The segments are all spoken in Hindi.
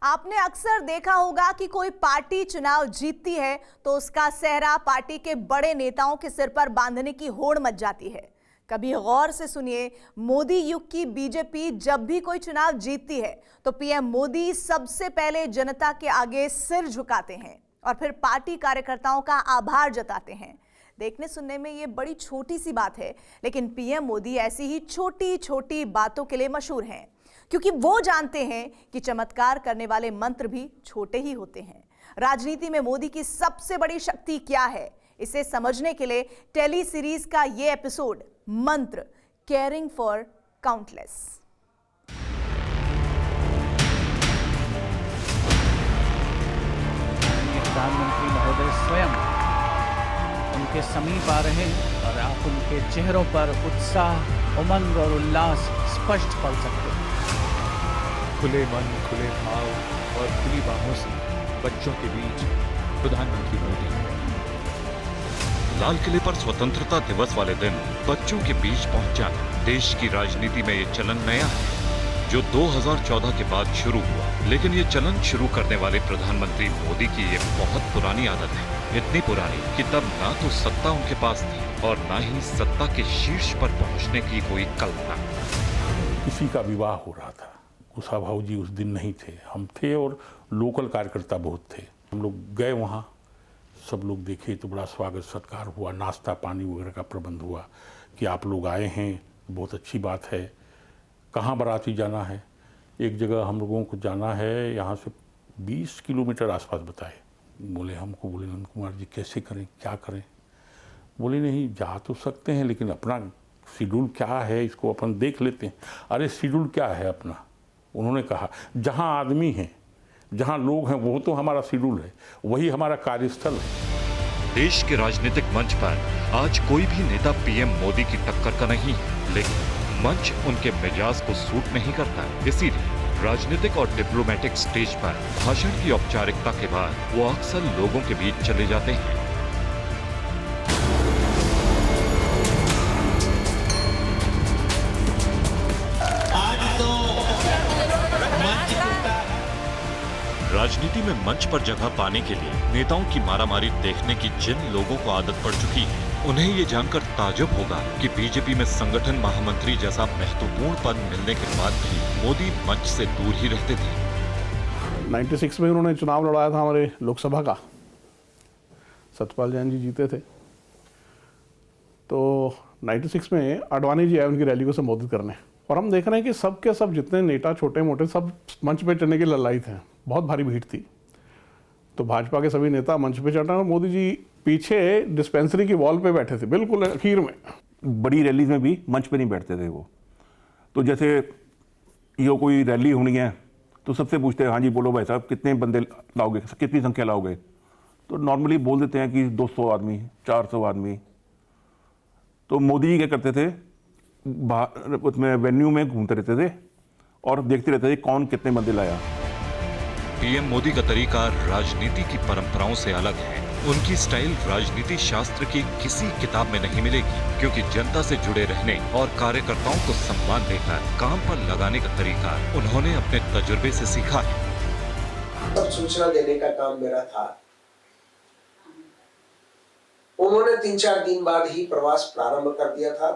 आपने अक्सर देखा होगा कि कोई पार्टी चुनाव जीतती है तो उसका सेहरा पार्टी के बड़े नेताओं के सिर पर बांधने की होड़ मच जाती है। कभी गौर से सुनिए, मोदी युग की बीजेपी जब भी कोई चुनाव जीतती है तो पीएम मोदी सबसे पहले जनता के आगे सिर झुकाते हैं और फिर पार्टी कार्यकर्ताओं का आभार जताते हैं। देखने सुनने में ये बड़ी छोटी सी बात है, लेकिन पीएम मोदी ऐसी ही छोटी छोटी बातों के लिए मशहूर हैं, क्योंकि वो जानते हैं कि चमत्कार करने वाले मंत्र भी छोटे ही होते हैं। राजनीति में मोदी की सबसे बड़ी शक्ति क्या है, इसे समझने के लिए टेली सीरीज का ये एपिसोड मंत्र, केयरिंग फॉर काउंटलेस। प्रधानमंत्री महोदय स्वयं उनके समीप आ रहे हैं और आप उनके चेहरों पर उत्साह, उमंग और उल्लास स्पष्ट पढ़ सकते हैं। खुले मन, खुले भाव और खुली बाहों से बच्चों के बीच प्रधानमंत्री मोदी। लाल किले पर स्वतंत्रता दिवस वाले दिन बच्चों के बीच पहुंच जाना देश की राजनीति में ये चलन नया है, जो 2014 के बाद शुरू हुआ। लेकिन ये चलन शुरू करने वाले प्रधानमंत्री मोदी की ये बहुत पुरानी आदत है, इतनी पुरानी कि तब ना तो सत्ता उनके पास थी और ना ही सत्ता के शीर्ष पर पहुंचने की कोई कल्पना। किसी का विवाह हो रहा था, कुशाभाऊ जी उस दिन नहीं थे, हम थे और लोकल कार्यकर्ता बहुत थे। हम लोग गए वहाँ, सब लोग देखे तो बड़ा स्वागत सत्कार हुआ, नाश्ता पानी वगैरह का प्रबंध हुआ कि आप लोग आए हैं, बहुत अच्छी बात है। कहाँ बाराती जाना है? एक जगह हम लोगों को जाना है, यहाँ से 20 किलोमीटर आसपास बताए। बोले नंद कुमार जी कैसे करें, क्या करें? बोले नहीं, जा तो सकते हैं लेकिन अपना शेड्यूल क्या है इसको अपन देख लेते हैं। अरे शेड्यूल क्या है अपना? उन्होंने कहा जहाँ आदमी हैं, जहाँ लोग हैं, वो तो हमारा शेड्यूल है, वही हमारा कार्यस्थल है। देश के राजनीतिक मंच पर आज कोई भी नेता पीएम मोदी की टक्कर का नहीं है, लेकिन मंच उनके मिजाज को सूट नहीं करता। इसीलिए राजनीतिक और डिप्लोमेटिक स्टेज पर भाषण की औपचारिकता के बाद वो अक्सर लोगों के बीच चले जाते हैं। राजनीति में मंच पर जगह पाने के लिए नेताओं की मारामारी देखने की जिन लोगों को आदत पड़ चुकी है, उन्हें ये जानकर ताज्जुब होगा कि बीजेपी में संगठन महामंत्री जैसा महत्वपूर्ण पद मिलने के बाद भी मोदी मंच से दूर ही रहते थे। 96 में उन्होंने चुनाव लड़ाया था हमारे लोकसभा का, सत्यपाल जैन जी जीते थे। तो 96 में आडवाणी जी आए उनकी रैली को संबोधित करने, और हम देख रहे हैं कि सब के सब जितने नेता छोटे मोटे सब मंच पे चढ़ने के ललायत हैं। बहुत भारी भीड़ थी, तो भाजपा के सभी नेता मंच पे चढ़ रहे हैं, मोदी जी पीछे डिस्पेंसरी की वॉल पे बैठे थे, बिल्कुल अखीर में। बड़ी रैली में भी मंच पे नहीं बैठते थे वो। तो जैसे ये कोई रैली होनी है तो सबसे पूछते हैं, हाँ जी बोलो भाई साहब कितने बंदे लाओगे, कितनी संख्या लाओगे? तो नॉर्मली बोल देते हैं कि 200 आदमी, 400 आदमी। तो मोदी जी क्या करते थे, उसमें वेन्यू में घूमते रहते थे और देखते रहते थे कौन कितने बंदे लाया। पीएम मोदी का तरीका राजनीति की परंपराओं से अलग है। उनकी स्टाइल राजनीति शास्त्र की किसी किताब में नहीं मिलेगी, क्योंकि जनता से जुड़े रहने और कार्यकर्ताओं को सम्मान देकर काम पर लगाने का तरीका उन्होंने अपने तजुर्बे से सीखा है। सब सूचना देने का काम मेरा था। उन्होंने 3-4 दिन बाद ही प्रवास प्रारंभ कर दिया था।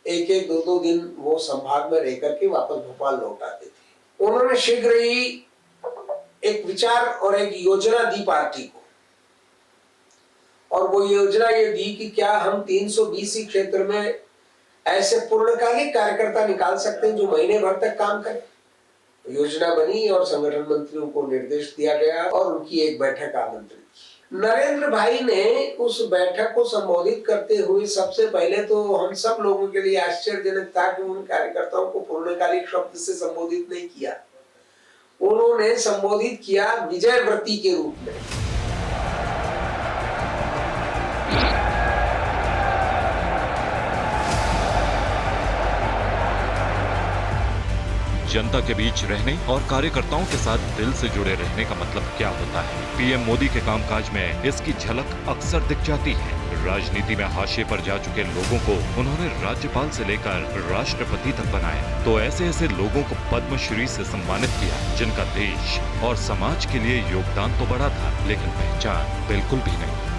1-1, 2-2 दिन वो संभाग में रह करके वापस भोपाल लौट आते थे। उन्होंने शीघ्र ही एक विचार और एक योजना दी पार्टी को, और वो योजना ये दी कि क्या हम 320 क्षेत्र में ऐसे पूर्णकालिक कार्यकर्ता निकाल सकते हैं जो महीने भर तक काम करें। योजना बनी और संगठन मंत्रियों को निर्देश दिया गया और उनकी एक बैठक आमंत्रित की। नरेंद्र भाई ने उस बैठक को संबोधित करते हुए सबसे पहले तो हम सब लोगों के लिए आश्चर्यजनक था कि उन कार्यकर्ताओं को पूर्णकालिक शब्द से संबोधित नहीं किया, उन्होंने संबोधित किया विजय व्रती के रूप में। जनता के बीच रहने और कार्यकर्ताओं के साथ दिल से जुड़े रहने का मतलब क्या होता है। पीएम मोदी के कामकाज में इसकी झलक अक्सर दिख जाती है। राजनीति में हाशिए पर जा चुके लोगों को उन्होंने राज्यपाल से लेकर राष्ट्रपति तक बनाया, तो ऐसे लोगों को पद्मश्री से सम्मानित किया जिनका देश और समाज के लिए योगदान तो बड़ा था, लेकिन पहचान बिल्कुल भी नहीं।